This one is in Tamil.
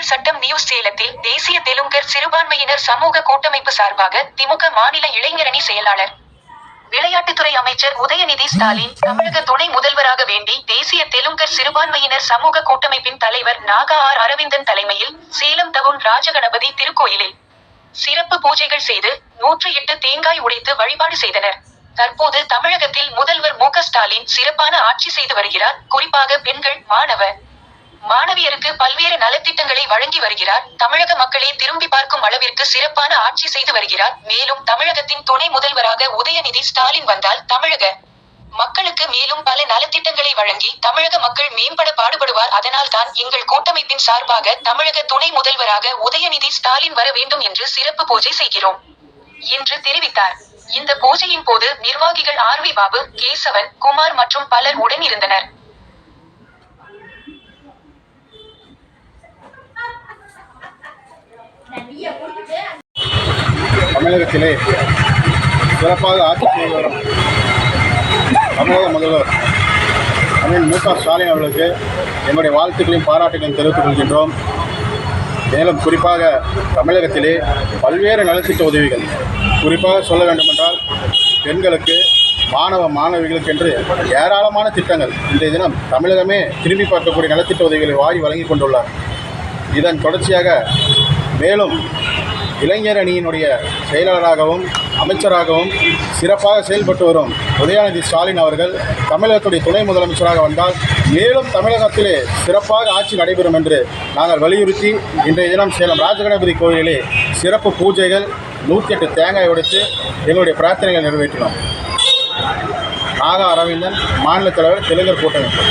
மக்கள் சட்டம் நியூஸ் சேலத்தில் தேசிய தெலுங்கர் சிறுபான்மையினர் சமூக கூட்டமைப்பு சார்பாக திமுக மாநில இளைஞரணி செயலாளர் விளையாட்டுத்துறை அமைச்சர் உதயநிதி ஸ்டாலின் தமிழக துணை முதல்வராக வேண்டி தேசிய தெலுங்கர் சிறுபான்மையினர் சமூக கூட்டமைப்பின் தலைவர் நாகா ஆர் அரவிந்தன் தலைமையில் சேலம் டவுன் ராஜகணபதி திருக்கோயிலில் சிறப்பு பூஜைகள் செய்து 108 தேங்காய் உடைத்து வழிபாடு செய்தனர். தற்போது தமிழகத்தில் முதல்வர் மு க ஸ்டாலின் சிறப்பான ஆட்சி செய்து வருகிறார். குறிப்பாக பெண்கள், மாணவியருக்கு பல்வேறு நலத்திட்டங்களை வழங்கி வருகிறார். தமிழக மக்களே திரும்பி பார்க்கும் அளவிற்கு சிறப்பான ஆட்சி செய்து வருகிறார். மேலும் தமிழகத்தின் துணை முதல்வராக உதயநிதி ஸ்டாலின் வந்தால் தமிழக மக்களுக்கு மேலும் பல நலத்திட்டங்களை வழங்கி தமிழக மக்கள் மேம்பட பாடுபடுவார். அதனால் தான் எங்கள் கூட்டமைப்பின் சார்பாக தமிழக துணை முதல்வராக உதயநிதி ஸ்டாலின் வர வேண்டும் என்று சிறப்பு பூஜை செய்கிறோம் என்று தெரிவித்தார். இந்த பூஜையின் போது நிர்வாகிகள் ஆர் வி பாபு, கேசவன், குமார் மற்றும் பலர் உடன் இருந்தனர். தமிழகத்திலே சிறப்பாக ஆட்சி செய்து வரும் தமிழக முதல்வர் அண்ணன் மு க ஸ்டாலின் அவர்களுக்கு எங்களுடைய வாழ்த்துக்களையும் பாராட்டுகளையும் தெரிவித்துக் கொள்கின்றோம். மேலும் குறிப்பாக தமிழகத்திலே பல்வேறு நலத்திட்ட உதவிகள், குறிப்பாக சொல்ல வேண்டுமென்றால் பெண்களுக்கு, மாணவிகளுக்கு என்று ஏராளமான திட்டங்கள் இன்றைய தினம் தமிழகமே திரும்பி பார்க்கக்கூடிய நலத்திட்ட உதவிகளை வாரி வழங்கி கொண்டுள்ளார். இதன் தொடர்ச்சியாக மேலும் இளைஞர் அணியினுடைய செயலாளராகவும் அமைச்சராகவும் சிறப்பாக செயல்பட்டு வரும் உதயநிதி ஸ்டாலின் அவர்கள் தமிழகத்துடைய துணை முதலமைச்சராக வந்தால் மேலும் தமிழகத்திலே சிறப்பாக ஆட்சி நடைபெறும் என்று நாங்கள் வலியுறுத்தி இன்றைய தினம் சேலம் ராஜகணபதி கோயிலிலே சிறப்பு பூஜைகள் 108 தேங்காய் உடைத்து எங்களுடைய பிரார்த்தனைகளை நிறைவேற்றினோம். நாகா அரவிந்தன், மாநில தலைவர், தெலுங்கர் கூட்டமைப்பு.